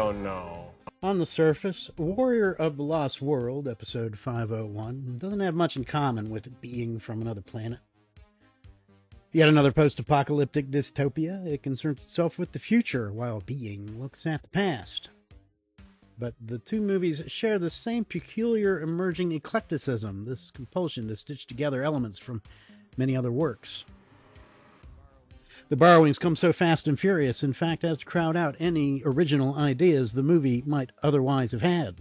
don't know. On the surface, Warrior of the Lost World, episode 501, doesn't have much in common with being from another planet. Yet another post-apocalyptic dystopia, it concerns itself with the future, while being looks at the past. But the two movies share the same peculiar emerging eclecticism, this compulsion to stitch together elements from many other works. The borrowings come so fast and furious, in fact, as to crowd out any original ideas the movie might otherwise have had.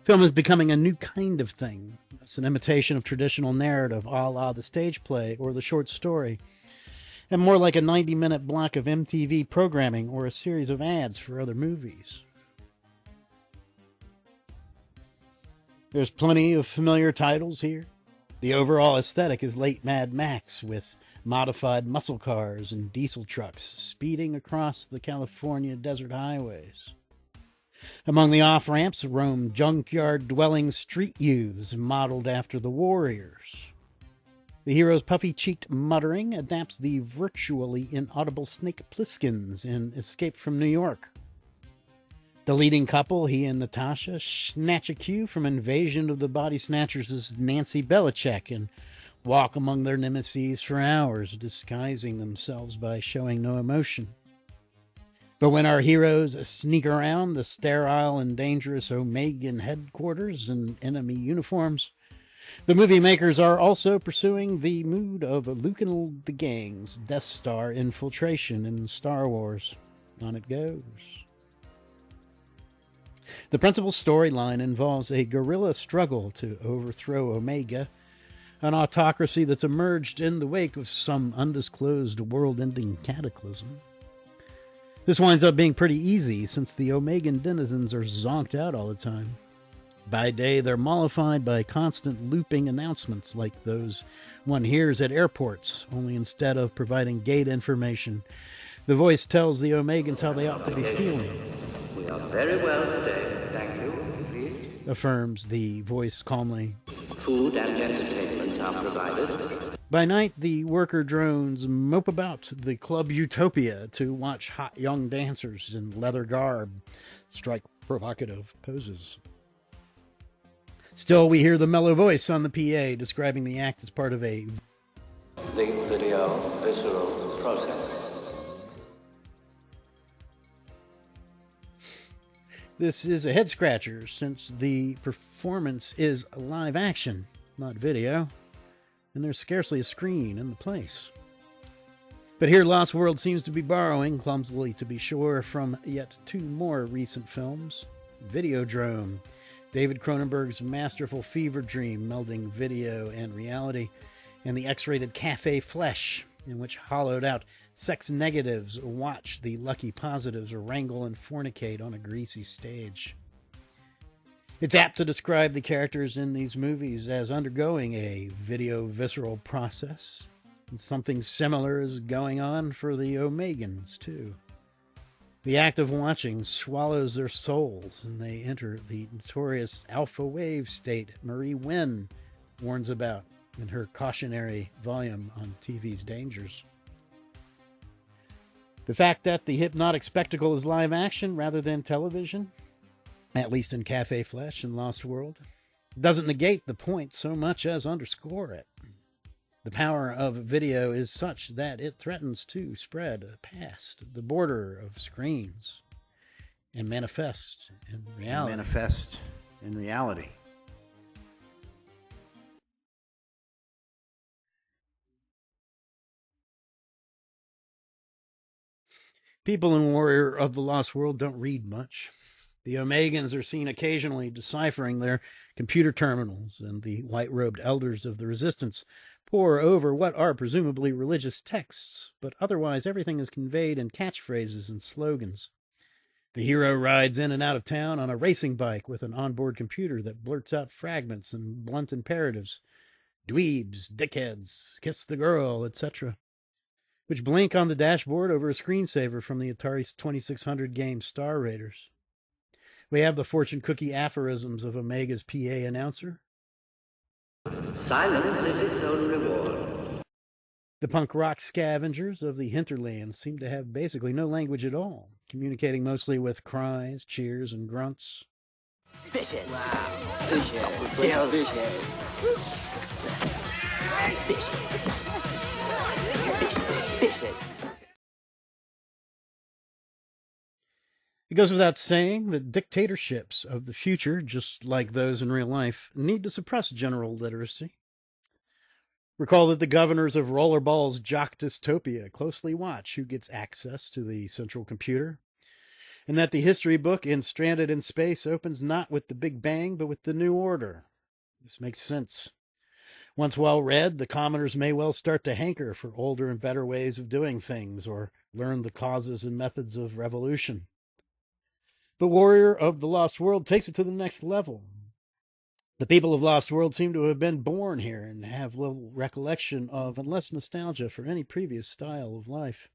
Film is becoming a new kind of thing. It's an imitation of traditional narrative, a la the stage play or the short story, and more like a 90-minute block of MTV programming or a series of ads for other movies. There's plenty of familiar titles here. The overall aesthetic is late Mad Max, with modified muscle cars and diesel trucks speeding across the California desert highways. Among the off-ramps roam junkyard-dwelling street youths modeled after the warriors. The hero's puffy-cheeked muttering adapts the virtually inaudible Snake Plissken's in Escape from New York. The leading couple, he and Natasha, snatch a cue from Invasion of the Body Snatchers' Nancy Belichick and walk among their nemesis for hours, disguising themselves by showing no emotion. But when our heroes sneak around the sterile and dangerous Omegan headquarters in enemy uniforms, the movie makers are also pursuing the mood of Luke and the gang's Death Star infiltration in Star Wars. On it goes. The principal storyline involves a guerrilla struggle to overthrow Omega, an autocracy that's emerged in the wake of some undisclosed world-ending cataclysm. This winds up being pretty easy, since the Omegan denizens are zonked out all the time. By day, they're mollified by constant looping announcements like those one hears at airports, only instead of providing gate information, the voice tells the Omegans how they ought to be feeling. We are very well today, thank you, please. Affirms the voice calmly. Food and entertainment are provided. By night, the worker drones mope about the Club Utopia to watch hot young dancers in leather garb strike provocative poses. Still, we hear the mellow voice on the PA describing the act as part of the Video-Visceral Process. This is a head-scratcher, since the performance is live action, not video, and there's scarcely a screen in the place. But here Lost World seems to be borrowing, clumsily to be sure, from yet two more recent films. Videodrome, David Cronenberg's masterful fever dream melding video and reality, and the X-rated Café Flesh, in which hollowed-out sex negatives watch the lucky positives wrangle and fornicate on a greasy stage. It's apt to describe the characters in these movies as undergoing a video-visceral process, and something similar is going on for the Omegans, too. The act of watching swallows their souls, and they enter the notorious alpha wave state Marie Wynn warns about in her cautionary volume on TV's dangers. The fact that the hypnotic spectacle is live action rather than television, at least in Café Flesh and Lost World, doesn't negate the point so much as underscore it. The power of video is such that it threatens to spread past the border of screens and manifest in reality. People in Warrior of the Lost World don't read much. The Omegans are seen occasionally deciphering their computer terminals, and the white-robed elders of the Resistance pore over what are presumably religious texts, but otherwise everything is conveyed in catchphrases and slogans. The hero rides in and out of town on a racing bike with an onboard computer that blurts out fragments and blunt imperatives. Dweebs, dickheads, kiss the girl, etc., which blink on the dashboard over a screensaver from the Atari 2600 game Star Raiders. We have the fortune cookie aphorisms of Omega's PA announcer. Silence is its own reward. The punk rock scavengers of the hinterlands seem to have basically no language at all, communicating mostly with cries, cheers, and grunts. Fishes. Wow. Fishes. Still fishes. Fishes. Fishes. It goes without saying that dictatorships of the future, just like those in real life, need to suppress general literacy. Recall that the governors of Rollerball's jock dystopia closely watch who gets access to the central computer, and that the history book in Stranded in Space opens not with the Big Bang, but with the New Order. This makes sense. Once well read, the commoners may well start to hanker for older and better ways of doing things, or learn the causes and methods of revolution. But Warrior of the Lost World takes it to the next level. The people of Lost World seem to have been born here and have little recollection of and less nostalgia for any previous style of life.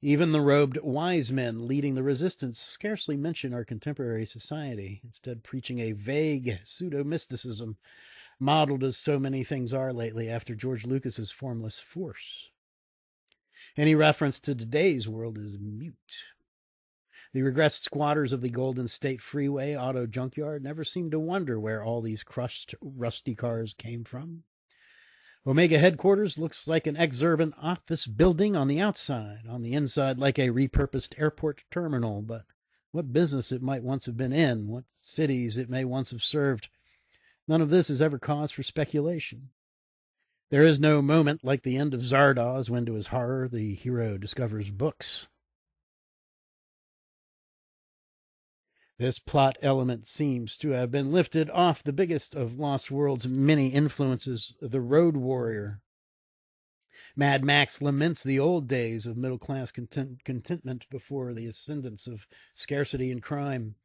Even the robed wise men leading the resistance scarcely mention our contemporary society, instead preaching a vague pseudo-mysticism modeled as so many things are lately after George Lucas's formless Force. Any reference to today's world is mute. The regressed squatters of the Golden State Freeway auto junkyard never seem to wonder where all these crushed, rusty cars came from. Omega headquarters looks like an exurban office building on the outside, on the inside like a repurposed airport terminal, but what business it might once have been in, what cities it may once have served, none of this is ever cause for speculation. There is no moment like the end of Zardoz when, to his horror, the hero discovers books. This plot element seems to have been lifted off the biggest of Lost World's many influences, the Road Warrior. Mad Max laments the old days of middle-class contentment before the ascendance of scarcity and crime.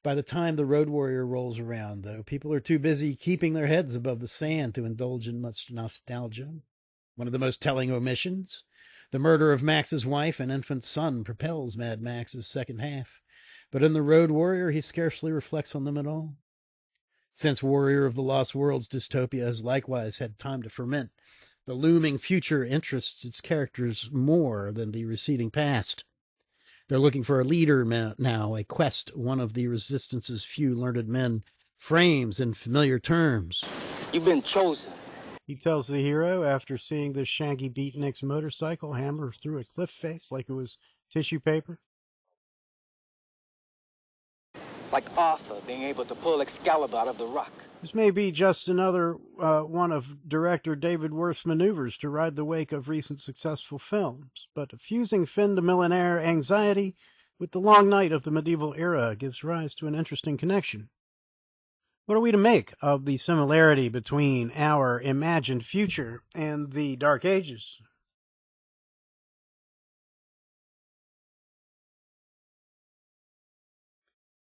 By the time the Road Warrior rolls around, though, people are too busy keeping their heads above the sand to indulge in much nostalgia. One of the most telling omissions, the murder of Max's wife and infant son, propels Mad Max's second half. But in the Road Warrior, he scarcely reflects on them at all. Since Warrior of the Lost World's dystopia has likewise had time to ferment, the looming future interests its characters more than the receding past. They're looking for a leader now, a quest one of the Resistance's few learned men frames in familiar terms. You've been chosen, he tells the hero after seeing the shaggy beatnik's motorcycle hammer through a cliff face like it was tissue paper. like Arthur being able to pull Excalibur out of the rock. This may be just another one of director David Worth's maneuvers to ride the wake of recent successful films, but fusing fin de millionaire anxiety with the long night of the medieval era gives rise to an interesting connection. What are we to make of the similarity between our imagined future and the Dark Ages?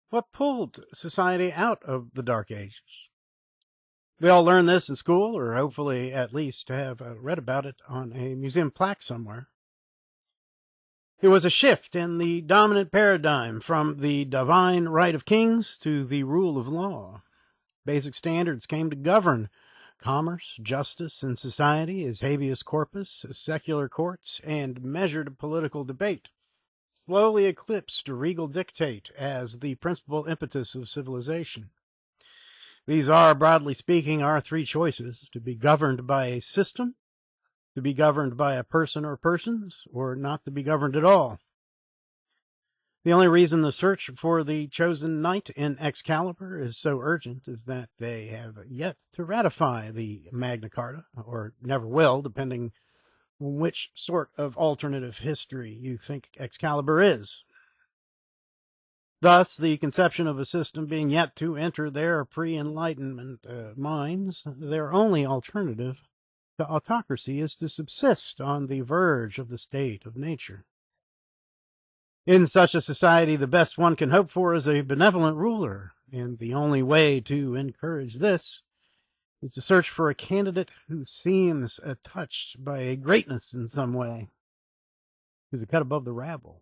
What pulled society out of the Dark Ages? We all learned this in school, or hopefully at least have read about it on a museum plaque somewhere. It was a shift in the dominant paradigm from the divine right of kings to the rule of law. Basic standards came to govern commerce, justice, and society as habeas corpus, secular courts, and measured political debate slowly eclipsed regal dictate as the principal impetus of civilization. These are, broadly speaking, our three choices: to be governed by a system, to be governed by a person or persons, or not to be governed at all. The only reason the search for the chosen knight in Excalibur is so urgent is that they have yet to ratify the Magna Carta, or never will, depending on which sort of alternative history you think Excalibur is. Thus, the conception of a system being yet to enter their pre-Enlightenment minds, their only alternative to autocracy is to subsist on the verge of the state of nature. In such a society, the best one can hope for is a benevolent ruler, and the only way to encourage this is to search for a candidate who seems touched by a greatness in some way, who's a cut above the rabble.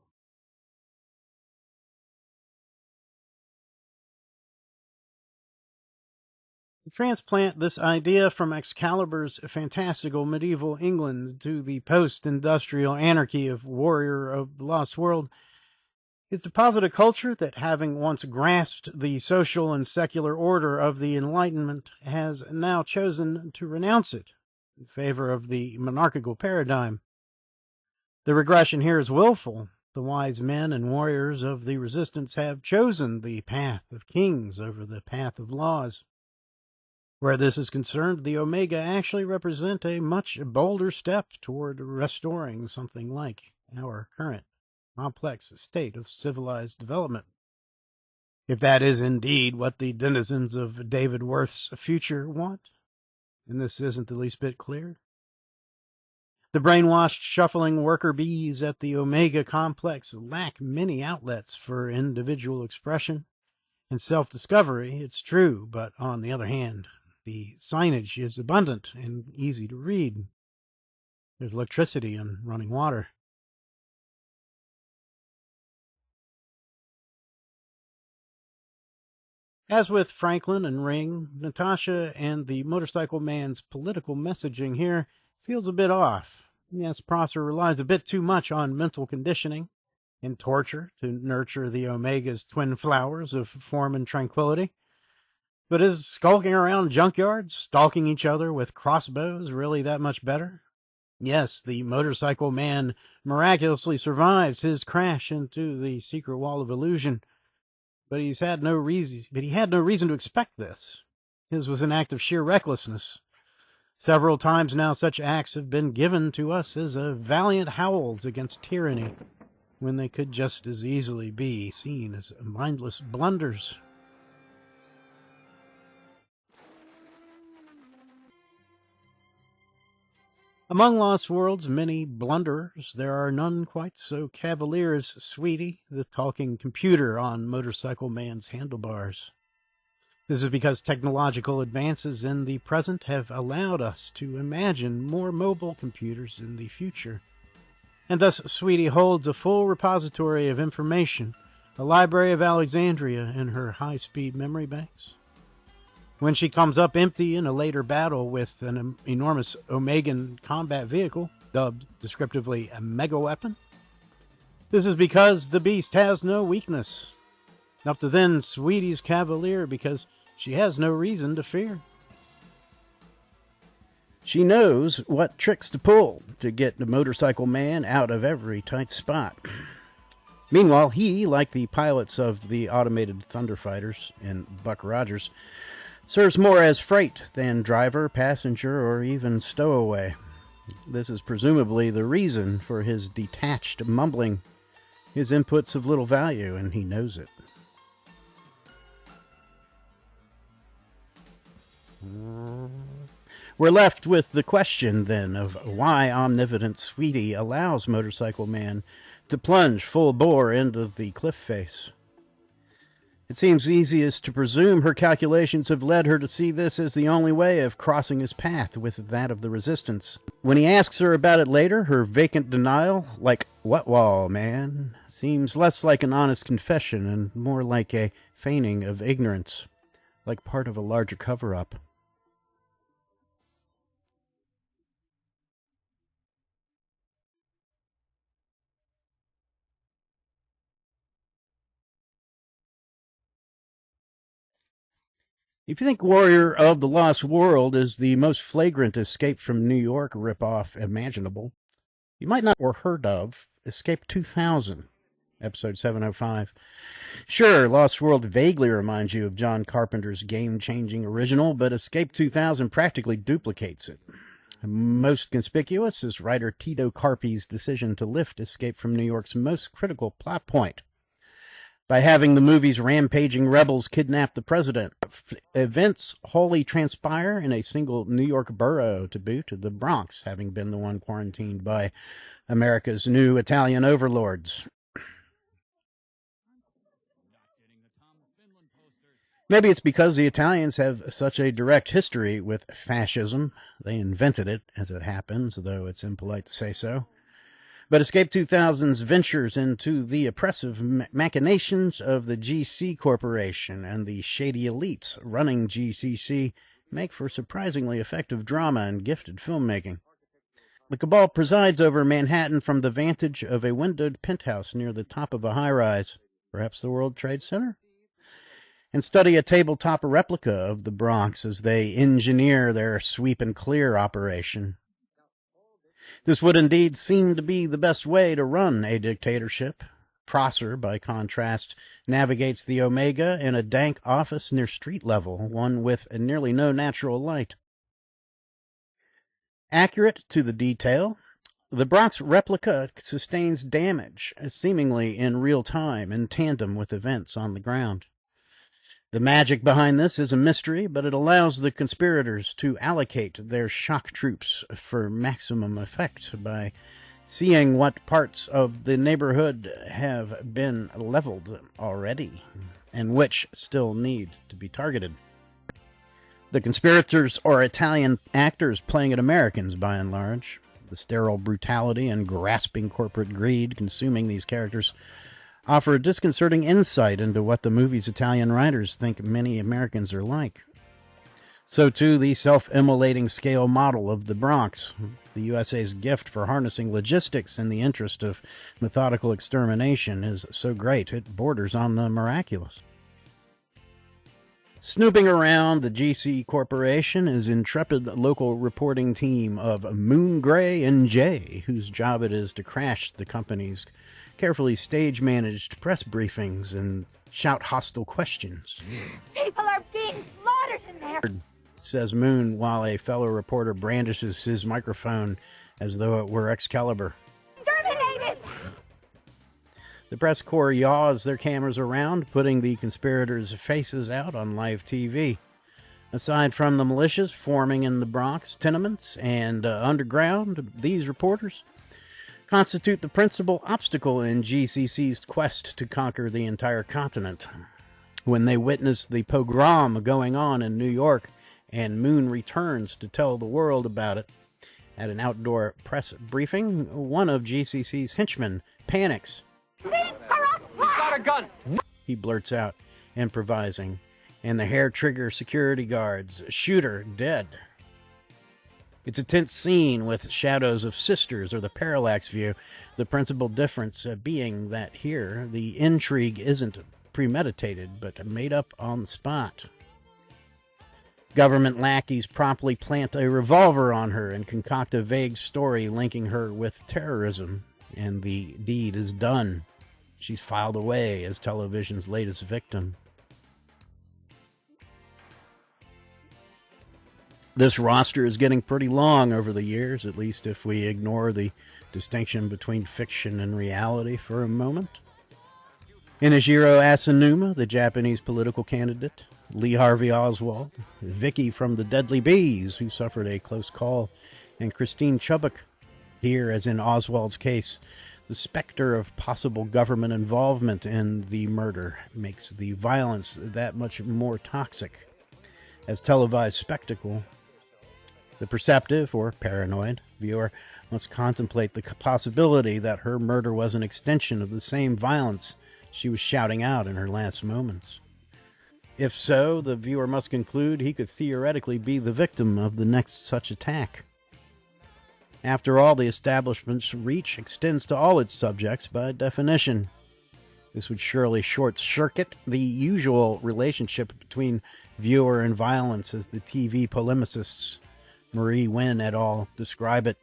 Transplant this idea from Excalibur's fantastical medieval England to the post-industrial anarchy of Warrior of the Lost World, is to posit a culture that, having once grasped the social and secular order of the Enlightenment, has now chosen to renounce it in favor of the monarchical paradigm. The regression here is willful. The wise men and warriors of the resistance have chosen the path of kings over the path of laws. Where this is concerned, the Omega actually represent a much bolder step toward restoring something like our current complex state of civilized development. If that is indeed what the denizens of David Worth's future want, and this isn't the least bit clear. The brainwashed, shuffling worker bees at the Omega complex lack many outlets for individual expression and self-discovery, it's true, but on the other hand, the signage is abundant and easy to read. There's electricity and running water. As with Franklin and Ring, Natasha and the Motorcycle Man's political messaging here feels a bit off. Yes, Prosser relies a bit too much on mental conditioning and torture to nurture the Omega's twin flowers of form and tranquility. But is skulking around junkyards, stalking each other with crossbows really that much better? Yes, the Motorcycle Man miraculously survives his crash into the secret wall of illusion. But he had no reason to expect this. His was an act of sheer recklessness. Several times now such acts have been given to us as valiant howls against tyranny, when they could just as easily be seen as mindless blunders. Among Lost World's many blunderers, there are none quite so cavalier as Sweetie, the talking computer on Motorcycle Man's handlebars. This is because technological advances in the present have allowed us to imagine more mobile computers in the future. And thus Sweetie holds a full repository of information, a Library of Alexandria in her high-speed memory banks. When she comes up empty in a later battle with an enormous Omegan combat vehicle, dubbed descriptively a mega-weapon, this is because the beast has no weakness. Up to then, Sweetie's cavalier because she has no reason to fear. She knows what tricks to pull to get the Motorcycle Man out of every tight spot. Meanwhile, he, like the pilots of the automated Thunderfighters in Buck Rogers, serves more as freight than driver, passenger, or even stowaway. This is presumably the reason for his detached mumbling. His input's of little value, and he knows it. We're left with the question, then, of why omnipotent Sweetie allows Motorcycle Man to plunge full bore into the cliff face. It seems easiest to presume her calculations have led her to see this as the only way of crossing his path with that of the resistance. When he asks her about it later, her vacant denial, like, "What wall, man?" seems less like an honest confession and more like a feigning of ignorance, like part of a larger cover-up. If you think Warrior of the Lost World is the most flagrant Escape from New York ripoff imaginable, you might not have heard of Escape 2000, episode 705. Sure, Lost World vaguely reminds you of John Carpenter's game-changing original, but Escape 2000 practically duplicates it. Most conspicuous is writer Tito Carpi's decision to lift Escape from New York's most critical plot point by having the movie's rampaging rebels kidnap the president. Events wholly transpire in a single New York borough to boot, the Bronx having been the one quarantined by America's new Italian overlords. Maybe it's because the Italians have such a direct history with fascism. They invented it, as it happens, though it's impolite to say so. But Escape 2000's ventures into the oppressive machinations of the GC Corporation and the shady elites running GCC make for surprisingly effective drama and gifted filmmaking. The cabal presides over Manhattan from the vantage of a windowed penthouse near the top of a high-rise, perhaps the World Trade Center, and study a tabletop replica of the Bronx as they engineer their sweep and clear operation. This would indeed seem to be the best way to run a dictatorship. Prosser, by contrast, navigates the Omega in a dank office near street level, one with nearly no natural light. Accurate to the detail, the Bronx replica sustains damage, seemingly in real time, in tandem with events on the ground. The magic behind this is a mystery, but it allows the conspirators to allocate their shock troops for maximum effect by seeing what parts of the neighborhood have been leveled already and which still need to be targeted. The conspirators are Italian actors playing at Americans, by and large. The sterile brutality and grasping corporate greed consuming these characters offer a disconcerting insight into what the movie's Italian writers think many Americans are like. So too, the self-immolating scale model of the Bronx, the USA's gift for harnessing logistics in the interest of methodical extermination, is so great it borders on the miraculous. Snooping around the GC Corporation is intrepid local reporting team of Moon, Gray, and Jay, whose job it is to crash the company's carefully stage-managed press briefings and shout hostile questions. People are being slaughtered in there, says Moon, while a fellow reporter brandishes his microphone as though it were Excalibur. Terminate it! The press corps yaws their cameras around, putting the conspirators' faces out on live TV. Aside from the militias forming in the Bronx tenements and underground, these reporters constitute the principal obstacle in GCC's quest to conquer the entire continent. When they witness the pogrom going on in New York, and Moon returns to tell the world about it at an outdoor press briefing, one of GCC's henchmen panics. He's got a gun! He blurts out, improvising, and the hair-trigger security guards shoot her dead. It's a tense scene with shadows of sisters or the parallax view, the principal difference being that here the intrigue isn't premeditated but made up on the spot. Government lackeys promptly plant a revolver on her and concoct a vague story linking her with terrorism, and the deed is done. She's filed away as television's latest victim. This roster is getting pretty long over the years, at least if we ignore the distinction between fiction and reality for a moment. Inajiro Asanuma, the Japanese political candidate, Lee Harvey Oswald, Vicky from the Deadly Bees, who suffered a close call, and Christine Chubbuck. Here, as in Oswald's case, the specter of possible government involvement in the murder makes the violence that much more toxic. As televised spectacle, the perceptive, or paranoid, viewer must contemplate the possibility that her murder was an extension of the same violence she was shouting out in her last moments. If so, the viewer must conclude he could theoretically be the victim of the next such attack. After all, the establishment's reach extends to all its subjects by definition. This would surely short-circuit the usual relationship between viewer and violence as the TV polemicists Marie Wynn et al. Describe it.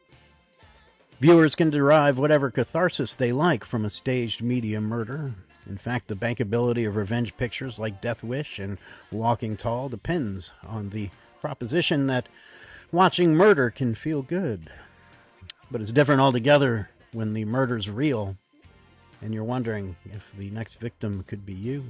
Viewers can derive whatever catharsis they like from a staged media murder. In fact, the bankability of revenge pictures like Death Wish and Walking Tall depends on the proposition that watching murder can feel good. But it's different altogether when the murder's real and you're wondering if the next victim could be you.